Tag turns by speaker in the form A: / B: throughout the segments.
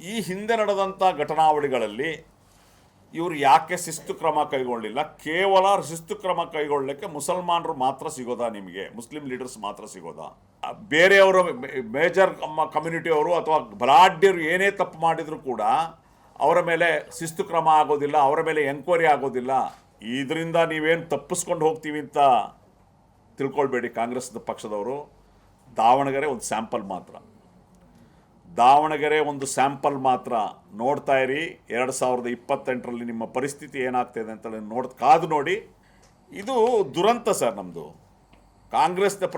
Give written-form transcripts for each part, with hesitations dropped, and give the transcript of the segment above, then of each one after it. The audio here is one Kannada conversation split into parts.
A: ಈ ಹಿಂದೆ ನಡೆದಂಥ ಘಟನಾವಳಿಗಳಲ್ಲಿ ಇವರು ಯಾಕೆ ಶಿಸ್ತು ಕ್ರಮ ಕೈಗೊಳ್ಳಿಲ್ಲ? ಕೇವಲ ಶಿಸ್ತು ಕ್ರಮ ಕೈಗೊಳ್ಳಲಿಕ್ಕೆ ಮುಸಲ್ಮಾನರು ಮಾತ್ರ ಸಿಗೋದಾ? ನಿಮಗೆ ಮುಸ್ಲಿಂ ಲೀಡರ್ಸ್ ಮಾತ್ರ ಸಿಗೋದಾ? ಬೇರೆಯವರು ಮೇಜರ್ ಕಮ್ಯುನಿಟಿಯವರು ಅಥವಾ ಬಲಾಢ್ಯರು ಏನೇ ತಪ್ಪು ಮಾಡಿದರೂ ಕೂಡ ಅವರ ಮೇಲೆ ಶಿಸ್ತು ಕ್ರಮ ಆಗೋದಿಲ್ಲ, ಅವರ ಮೇಲೆ ಎಂಕ್ವೈರಿ ಆಗೋದಿಲ್ಲ. ಇದರಿಂದ ನೀವೇನು ತಪ್ಪಿಸ್ಕೊಂಡು ಹೋಗ್ತೀವಿ ಅಂತ ತಿಳ್ಕೊಳ್ಬೇಡಿ ಕಾಂಗ್ರೆಸ್ ಪಕ್ಷದವರು. ದಾವಣಗೆರೆ ಒಂದು ಸ್ಯಾಂಪಲ್ ಮಾತ್ರ, ದಾವಣಗೆರೆ ಒಂದು ಸ್ಯಾಂಪಲ್ ಮಾತ್ರ. ನೋಡ್ತಾ ಇರಿ 2028ರಲ್ಲಿ ನಿಮ್ಮ ಪರಿಸ್ಥಿತಿ ಏನಾಗ್ತಾಯಿದೆ ಅಂತ ಕಾದು ನೋಡಿ. ಇದು ದುರಂತ ಸರ್ ನಮ್ಮದು. ಕಾಂಗ್ರೆಸ್ನ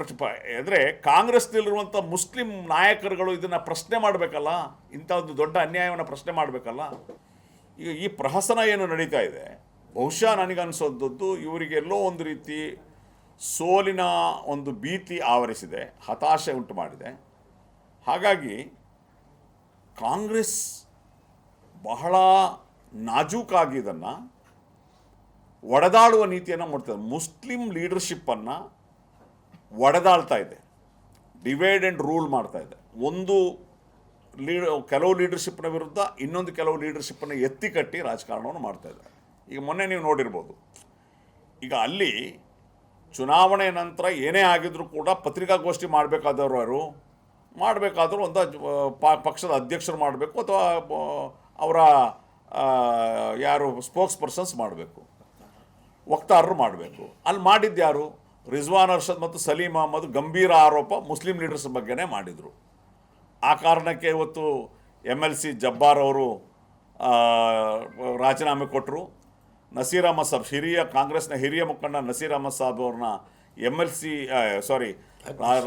A: ಅಂದರೆ ಕಾಂಗ್ರೆಸ್ನಲ್ಲಿರುವಂಥ ಮುಸ್ಲಿಂ ನಾಯಕರುಗಳು ಇದನ್ನು ಪ್ರಶ್ನೆ ಮಾಡಬೇಕಲ್ಲ, ಇಂಥ ಒಂದು ದೊಡ್ಡ ಅನ್ಯಾಯವನ್ನು ಪ್ರಶ್ನೆ ಮಾಡಬೇಕಲ್ಲ. ಈಗ ಈ ಪ್ರಹಸನ ಏನು ನಡೀತಾ ಇದೆ, ಬಹುಶಃ ನನಗನ್ಸೋದದ್ದು ಇವರಿಗೆಲ್ಲೋ ಒಂದು ರೀತಿ ಸೋಲಿನ ಒಂದು ಭೀತಿ ಆವರಿಸಿದೆ, ಹತಾಶೆ ಉಂಟು ಮಾಡಿದೆ. ಹಾಗಾಗಿ ಕಾಂಗ್ರೆಸ್ ಬಹಳ ನಾಜೂಕಾಗಿ ಇದನ್ನು ಒಡೆದಾಡುವ ನೀತಿಯನ್ನು ಮಾಡ್ತದೆ. ಮುಸ್ಲಿಂ ಲೀಡರ್ಶಿಪ್ಪನ್ನು ಒಡೆದಾಳ್ತಾ ಇದೆ, ಡಿವೈಡ್ ಆ್ಯಂಡ್ ರೂಲ್ ಮಾಡ್ತಾ ಇದೆ. ಒಂದು ಕೆಲವು ಲೀಡರ್ಶಿಪ್ನ ವಿರುದ್ಧ ಇನ್ನೊಂದು ಕೆಲವು ಲೀಡರ್ಶಿಪ್ಪನ್ನು ಎತ್ತಿ ಕಟ್ಟಿ ರಾಜಕಾರಣವನ್ನು ಮಾಡ್ತಾ ಇದ್ದಾರೆ. ಈಗ ಮೊನ್ನೆ ನೀವು ನೋಡಿರ್ಬೋದು, ಈಗ ಅಲ್ಲಿ ಚುನಾವಣೆ ನಂತರ ಏನೇ ಆಗಿದ್ರೂ ಕೂಡ ಪತ್ರಿಕಾಗೋಷ್ಠಿ ಮಾಡಬೇಕಾದವರು ಒಂದು ಪಕ್ಷದ ಅಧ್ಯಕ್ಷರು ಮಾಡಬೇಕು ಅಥವಾ ಅವರ ಯಾರು ಸ್ಪೋಕ್ಸ್ ಪರ್ಸನ್ಸ್ ಮಾಡಬೇಕು, ವಕ್ತಾರರು ಮಾಡಬೇಕು. ಅಲ್ಲಿ ಮಾಡಿದ್ದು ಯಾರು? ರಿಜ್ವಾನ್ ಅರ್ಷದ್ ಮತ್ತು ಸಲೀಂ ಅಹಮದ್ ಗಂಭೀರ ಆರೋಪ ಮುಸ್ಲಿಂ ಲೀಡರ್ಸ್ ಬಗ್ಗೆನೇ ಮಾಡಿದರು. ಆ ಕಾರಣಕ್ಕೆ ಇವತ್ತು MLC ಜಬ್ಬಾರ್ ಅವರು ರಾಜೀನಾಮೆ ಕೊಟ್ಟರು. ನಸೀರ್ ಅಹಮದ್ ಸಾಬ್, ಕಾಂಗ್ರೆಸ್ನ ಹಿರಿಯ ಮುಖಂಡ ನಸೀರ್ ಅಹಮದ್ ಸಾಬ್ ಅವ್ರನ್ನ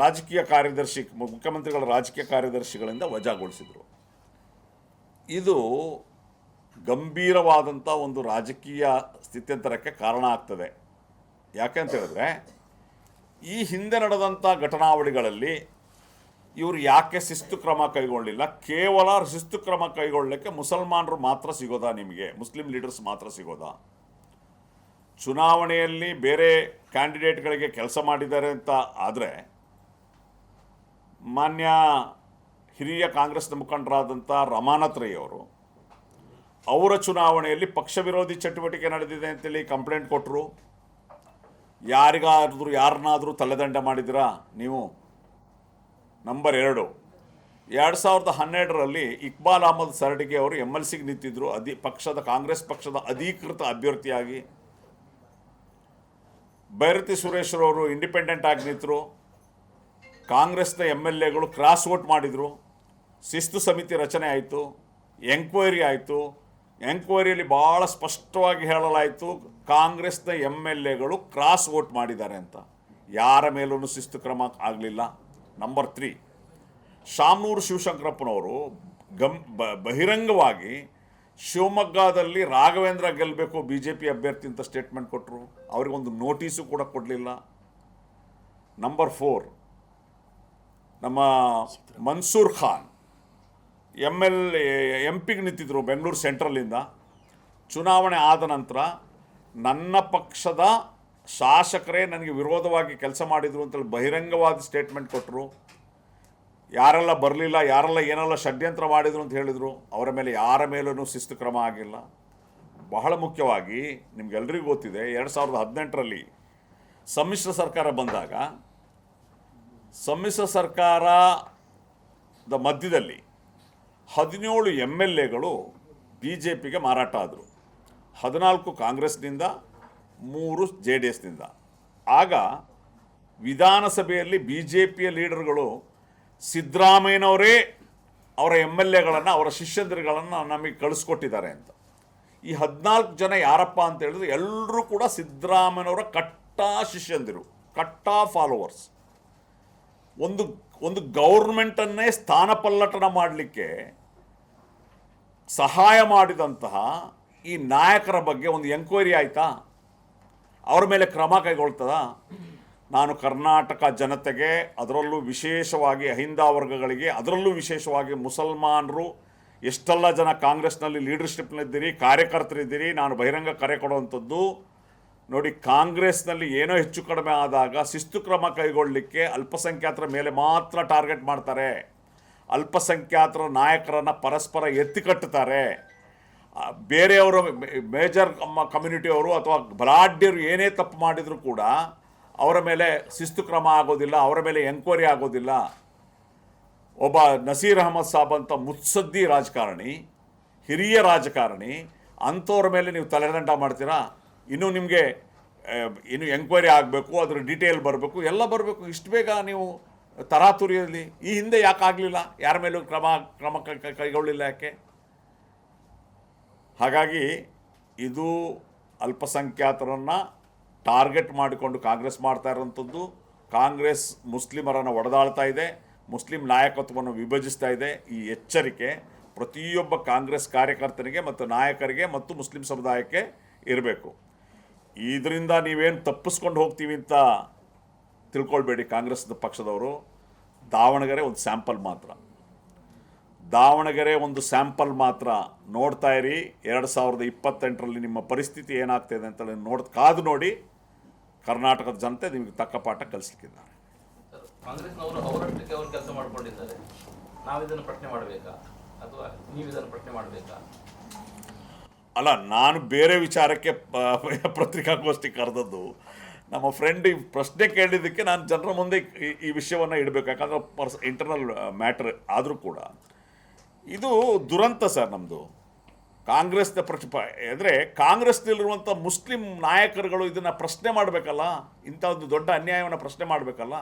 A: ರಾಜಕೀಯ ಕಾರ್ಯದರ್ಶಿ, ಮುಖ್ಯಮಂತ್ರಿಗಳ ರಾಜಕೀಯ ಕಾರ್ಯದರ್ಶಿಗಳಿಂದ ವಜಾಗೊಳಿಸಿದರು. ಇದು ಗಂಭೀರವಾದಂಥ ಒಂದು ರಾಜಕೀಯ ಸ್ಥಿತ್ಯಂತರಕ್ಕೆ ಕಾರಣ ಆಗ್ತದೆ. ಯಾಕೆಂತ ಹೇಳಿದ್ರೆ, ಈ ಹಿಂದೆ ನಡೆದಂಥ ಘಟನಾವಳಿಗಳಲ್ಲಿ ಇವರು ಯಾಕೆ ಶಿಸ್ತು ಕ್ರಮ ಕೈಗೊಳ್ಳಿಲ್ಲ? ಕೇವಲ ಶಿಸ್ತು ಕ್ರಮ ಕೈಗೊಳ್ಳಲಿಕ್ಕೆ ಮುಸಲ್ಮಾನರು ಮಾತ್ರ ಸಿಗೋದಾ? ನಿಮಗೆ ಮುಸ್ಲಿಂ ಲೀಡರ್ಸ್ ಮಾತ್ರ ಸಿಗೋದಾ? ಚುನಾವಣೆಯಲ್ಲಿ ಬೇರೆ ಕ್ಯಾಂಡಿಡೇಟ್ಗಳಿಗೆ ಕೆಲಸ ಮಾಡಿದ್ದಾರೆ ಅಂತ ಆದರೆ, ಮಾನ್ಯ ಹಿರಿಯ ಕಾಂಗ್ರೆಸ್ನ ಮುಖಂಡರಾದಂಥ ರಮಾನಾಥ್ ರೈ ಅವರು ಅವರ ಚುನಾವಣೆಯಲ್ಲಿ ಪಕ್ಷ ವಿರೋಧಿ ಚಟುವಟಿಕೆ ನಡೆದಿದೆ ಅಂತೇಳಿ ಕಂಪ್ಲೇಂಟ್ ಕೊಟ್ಟರು. ಯಾರನ್ನಾದರೂ ತಲೆದಂಡ ಮಾಡಿದಿರಾ ನೀವು? ನಂಬರ್ 2, 2012ರಲ್ಲಿ ಇಕ್ಬಾಲ್ ಅಹಮದ್ ಸರ್ಡಿಗೆ ಅವರು MLCಗೆ ನಿಂತಿದ್ದರು, ಕಾಂಗ್ರೆಸ್ ಪಕ್ಷದ ಅಧಿಕೃತ ಅಭ್ಯರ್ಥಿಯಾಗಿ. ಭೈರತಿ ಸುರೇಶ್ರವರು ಇಂಡಿಪೆಂಡೆಂಟ್ ಆಗಿ ನಿಂತರು. ಕಾಂಗ್ರೆಸ್ನ MLAಗಳು ಕ್ರಾಸ್ ವೋಟ್ ಮಾಡಿದರು. ಶಿಸ್ತು ಸಮಿತಿ ರಚನೆ ಆಯಿತು, ಎಂಕ್ವೈರಿ ಆಯಿತು. ಎಂಕ್ವೈರಿಯಲ್ಲಿ ಭಾಳ ಸ್ಪಷ್ಟವಾಗಿ ಹೇಳಲಾಯಿತು, ಕಾಂಗ್ರೆಸ್ನ MLAಗಳು ಕ್ರಾಸ್ ವೋಟ್ ಮಾಡಿದ್ದಾರೆ ಅಂತ. ಯಾರ ಮೇಲೂ ಶಿಸ್ತು ಕ್ರಮ ಆಗಲಿಲ್ಲ. ನಂಬರ್ 3, ಶಾಮನೂರು ಶಿವಶಂಕರಪ್ಪನವರು ಬಹಿರಂಗವಾಗಿ ಶಿವಮೊಗ್ಗದಲ್ಲಿ ರಾಘವೇಂದ್ರ ಗೆಲ್ಲಬೇಕು BJP ಅಭ್ಯರ್ಥಿ ಅಂತ ಸ್ಟೇಟ್ಮೆಂಟ್ ಕೊಟ್ಟರು. ಅವರಿಗೊಂದು ನೋಟಿಸು ಕೂಡ ಕೊಡಲಿಲ್ಲ. ನಂಬರ್ 4, ನಮ್ಮ ಮನ್ಸೂರ್ ಖಾನ್ MP ನಿಂತಿದ್ದರು ಬೆಂಗಳೂರು ಸೆಂಟ್ರಲಿಂದ. ಚುನಾವಣೆ ಆದ ನಂತರ ನನ್ನ ಪಕ್ಷದ ಶಾಸಕರೇ ನನಗೆ ವಿರೋಧವಾಗಿ ಕೆಲಸ ಮಾಡಿದರು ಅಂತೇಳಿ ಬಹಿರಂಗವಾದ ಸ್ಟೇಟ್ಮೆಂಟ್ ಕೊಟ್ಟರು. ಯಾರೆಲ್ಲ ಬರಲಿಲ್ಲ, ಯಾರೆಲ್ಲ ಏನೆಲ್ಲ ಷಡ್ಯಂತ್ರ ಮಾಡಿದರು ಅಂತ ಹೇಳಿದರು. ಅವರ ಮೇಲೆ ಯಾರ ಮೇಲೂ ಶಿಸ್ತು ಕ್ರಮ ಆಗಿಲ್ಲ. ಬಹಳ ಮುಖ್ಯವಾಗಿ ನಿಮಗೆಲ್ಲರಿಗೂ ಗೊತ್ತಿದೆ, 2018ರಲ್ಲಿ ಸಮ್ಮಿಶ್ರ ಸರ್ಕಾರ ಬಂದಾಗ, ಸಮ್ಮಿಶ್ರ ಸರ್ಕಾರದ ಮಧ್ಯದಲ್ಲಿ 17 MLAಗಳು BJPಗೆ ಮಾರಾಟ ಆದರು. 14 ಕಾಂಗ್ರೆಸ್ನಿಂದ, 3 JDSನಿಂದ. ಆಗ ವಿಧಾನಸಭೆಯಲ್ಲಿ BJPಯ ಲೀಡರ್ಗಳು ಸಿದ್ದರಾಮಯ್ಯನವರೇ ಅವರ MLAಗಳನ್ನು, ಅವರ ಶಿಷ್ಯಂದಿರುಗಳನ್ನು ನಮಗೆ ಕಳಿಸ್ಕೊಟ್ಟಿದ್ದಾರೆ ಅಂತ. ಈ 14 ಜನ ಯಾರಪ್ಪ ಅಂತ ಹೇಳಿದ್ರೆ ಎಲ್ಲರೂ ಕೂಡ ಸಿದ್ದರಾಮಯ್ಯನವರ ಕಟ್ಟಾ ಶಿಷ್ಯಂದಿರು, ಕಟ್ಟಾ ಫಾಲೋವರ್ಸ್. ಒಂದು ಗೌರ್ಮೆಂಟನ್ನೇ ಸ್ಥಾನಪಲ್ಲಟನ ಮಾಡಲಿಕ್ಕೆ ಸಹಾಯ ಮಾಡಿದಂತಹ ಈ ನಾಯಕರ ಬಗ್ಗೆ ಒಂದು ಎಂಕ್ವೈರಿ ಆಯಿತಾ? ಅವರ ಮೇಲೆ ಕ್ರಮ ಕೈಗೊಳ್ತದಾ? ನಾನು ಕರ್ನಾಟಕ ಜನತೆಗೆ, ಅದರಲ್ಲೂ ವಿಶೇಷವಾಗಿ ಅಹಿಂದ ವರ್ಗಗಳಿಗೆ, ಅದರಲ್ಲೂ ವಿಶೇಷವಾಗಿ ಮುಸಲ್ಮಾನರು, ಎಷ್ಟೆಲ್ಲ ಜನ ಕಾಂಗ್ರೆಸ್ನಲ್ಲಿ ಲೀಡರ್ಶಿಪ್ನಲ್ಲಿದ್ದೀರಿ, ಕಾರ್ಯಕರ್ತರಿದ್ದೀರಿ, ನಾನು ಬಹಿರಂಗ ಕರೆ ಕೊಡುವಂಥದ್ದು ನೋಡಿ. ಕಾಂಗ್ರೆಸ್ನಲ್ಲಿ ಏನೋ ಹೆಚ್ಚು ಕಡಿಮೆ ಆದಾಗ ಶಿಸ್ತು ಕ್ರಮ ಕೈಗೊಳ್ಳಲಿಕ್ಕೆ ಅಲ್ಪಸಂಖ್ಯಾತರ ಮೇಲೆ ಮಾತ್ರ ಟಾರ್ಗೆಟ್ ಮಾಡ್ತಾರೆ. ಅಲ್ಪಸಂಖ್ಯಾತರ ನಾಯಕರನ್ನು ಪರಸ್ಪರ ಎತ್ತಿಕಟ್ಟುತ್ತಾರೆ. ಬೇರೆಯವರು ಮೇಜರ್ ಕಮ್ಯುನಿಟಿಯವರು ಅಥವಾ ಬಲಾಢ್ಯರು ಏನೇ ತಪ್ಪು ಮಾಡಿದರೂ ಕೂಡ ಅವರ ಮೇಲೆ ಶಿಸ್ತು ಕ್ರಮ ಆಗೋದಿಲ್ಲ, ಅವರ ಮೇಲೆ ಎಂಕ್ವೈರಿ ಆಗೋದಿಲ್ಲ. ಒಬ್ಬ ನಸೀರ್ ಅಹಮದ್ ಸಾಬ್ ಅಂತ ಮುತ್ಸದ್ದಿ ರಾಜಕಾರಣಿ, ಹಿರಿಯ ರಾಜಕಾರಣಿ, ಅಂಥವ್ರ ಮೇಲೆ ನೀವು ತಲೆದಂಡ ಮಾಡ್ತೀರಾ? ಇನ್ನೂ ನಿಮಗೆ ಇನ್ನು ಎಂಕ್ವೈರಿ ಆಗಬೇಕು, ಅದರ ಡೀಟೇಲ್ ಬರಬೇಕು, ಎಲ್ಲ ಬರಬೇಕು. ಇಷ್ಟು ಬೇಗ ನೀವು ತರಾತುರಿಯಲ್ಲಿ ಈ ಹಿಂದೆ ಯಾಕೆ ಆಗಲಿಲ್ಲ? ಯಾರ ಮೇಲೂ ಕ್ರಮ ಕೈಗೊಳ್ಳಿಲ್ಲ ಯಾಕೆ? ಹಾಗಾಗಿ ಇದು ಅಲ್ಪಸಂಖ್ಯಾತರನ್ನು ಟಾರ್ಗೆಟ್ ಮಾಡಿಕೊಂಡು ಕಾಂಗ್ರೆಸ್ ಮಾಡ್ತಾ ಇರೋಂಥದ್ದು. ಕಾಂಗ್ರೆಸ್ ಮುಸ್ಲಿಮರನ್ನು ಒಡೆದಾಳ್ತಾ ಇದೆ, ಮುಸ್ಲಿಂ ನಾಯಕತ್ವವನ್ನು ವಿಭಜಿಸ್ತಾ ಇದೆ. ಈ ಎಚ್ಚರಿಕೆ ಪ್ರತಿಯೊಬ್ಬ ಕಾಂಗ್ರೆಸ್ ಕಾರ್ಯಕರ್ತನಿಗೆ ಮತ್ತು ನಾಯಕರಿಗೆ ಮತ್ತು ಮುಸ್ಲಿಂ ಸಮುದಾಯಕ್ಕೆ ಇರಬೇಕು. ಇದರಿಂದ ನೀವೇನು ತಪ್ಪಿಸ್ಕೊಂಡು ಹೋಗ್ತೀವಿ ಅಂತ ತಿಳ್ಕೊಳ್ಬೇಡಿ ಕಾಂಗ್ರೆಸ್ ಪಕ್ಷದವರು. ದಾವಣಗೆರೆ ಒಂದು ಸ್ಯಾಂಪಲ್ ಮಾತ್ರ, ದಾವಣಗೆರೆ ಒಂದು ಸ್ಯಾಂಪಲ್ ಮಾತ್ರ. ನೋಡ್ತಾ ಇರಿ 2028ರಲ್ಲಿ ನಿಮ್ಮ ಪರಿಸ್ಥಿತಿ ಏನಾಗ್ತಾಯಿದೆ ಅಂತ ಕಾದು ನೋಡಿ. ಕರ್ನಾಟಕದ ಜನತೆ ನಿಮಗೆ ತಕ್ಕ ಪಾಠ ಕಲಿಸ್ಲಿಕ್ಕಿದ್ದಾರೆ.
B: ಕಾಂಗ್ರೆಸ್ನವರು ಅವರಷ್ಟಕ್ಕೆ ಅವರು ಕೆಲಸ ಮಾಡಿಕೊಂಡಿದ್ದಾರೆ. ನಾವಿದನ್ನು ಪ್ರಶ್ನೆ ಮಾಡಬೇಕಾ ಅಥವಾ ನೀವು ಇದನ್ನು ಪ್ರಶ್ನೆ ಮಾಡಬೇಕಾ?
A: ಅಲ್ಲ, ನಾನು ಬೇರೆ ವಿಚಾರಕ್ಕೆ ಪತ್ರಿಕಾಗೋಷ್ಠಿ ಕರೆದದ್ದು. ನಮ್ಮ ಫ್ರೆಂಡ್ ಈ ಪ್ರಶ್ನೆ ಕೇಳಿದ್ದಕ್ಕೆ ನಾನು ಜನರ ಮುಂದೆ ಈ ವಿಷಯವನ್ನು ಇಡಬೇಕು. ಯಾಕಂದರೆ ಇಂಟರ್ನಲ್ ಮ್ಯಾಟ್ರ್ ಆದರೂ ಕೂಡ ಇದು ದುರಂತ ಸರ್. ನಮ್ಮದು ಕಾಂಗ್ರೆಸ್ನ ಅಂದರೆ ಕಾಂಗ್ರೆಸ್ನಲ್ಲಿರುವಂಥ ಮುಸ್ಲಿಂ ನಾಯಕರುಗಳು ಇದನ್ನು ಪ್ರಶ್ನೆ ಮಾಡಬೇಕಲ್ಲ. ಇಂಥ ಒಂದು ದೊಡ್ಡ ಅನ್ಯಾಯವನ್ನು ಪ್ರಶ್ನೆ ಮಾಡಬೇಕಲ್ಲ.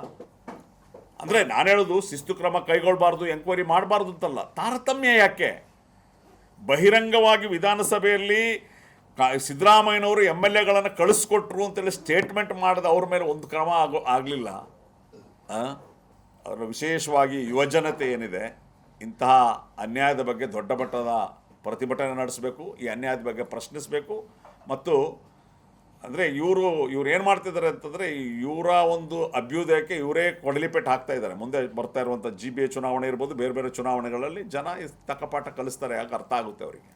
A: ಅಂದರೆ ನಾನು ಹೇಳೋದು ಶಿಸ್ತು ಕ್ರಮ ಕೈಗೊಳ್ಳಬಾರ್ದು, ಎಂಕ್ವೈರಿ ಮಾಡಬಾರ್ದು ಅಂತಲ್ಲ. ತಾರತಮ್ಯ ಯಾಕೆ? ಬಹಿರಂಗವಾಗಿ ವಿಧಾನಸಭೆಯಲ್ಲಿ ಸಿದ್ದರಾಮಯ್ಯನವರು MLAಗಳನ್ನು ಕಳಿಸ್ಕೊಟ್ರು ಅಂತೇಳಿ ಸ್ಟೇಟ್ಮೆಂಟ್ ಮಾಡಿದ ಅವ್ರ ಮೇಲೆ ಒಂದು ಕ್ರಮ ಆಗಲಿಲ್ಲ. ಅವರ ವಿಶೇಷವಾಗಿ ಯುವಜನತೆ ಏನಿದೆ, ಇಂತಹ ಅನ್ಯಾಯದ ಬಗ್ಗೆ ದೊಡ್ಡ ಮಟ್ಟದ ಪ್ರತಿಭಟನೆ ನಡೆಸಬೇಕು, ಈ ಅನ್ಯಾಯದ ಬಗ್ಗೆ ಪ್ರಶ್ನಿಸಬೇಕು. ಮತ್ತು ಅಂದರೆ ಇವರು ಏನು ಮಾಡ್ತಿದ್ದಾರೆ ಅಂತಂದರೆ, ಇವರ ಒಂದು ಅಭ್ಯುದಯಕ್ಕೆ ಇವರೇ ಕೊಡಲಿಪೆಟ್ಟು ಹಾಕ್ತಾ ಇದ್ದಾರೆ. ಮುಂದೆ ಬರ್ತಾ ಇರುವಂಥ GBA ಚುನಾವಣೆ ಇರ್ಬೋದು, ಬೇರೆ ಬೇರೆ ಚುನಾವಣೆಗಳಲ್ಲಿ ಜನ ತಕ್ಕ ಪಾಠ ಕಲಿಸ್ತಾರೆ. ಯಾಕೆ ಅರ್ಥ ಆಗುತ್ತೆ ಅವರಿಗೆ.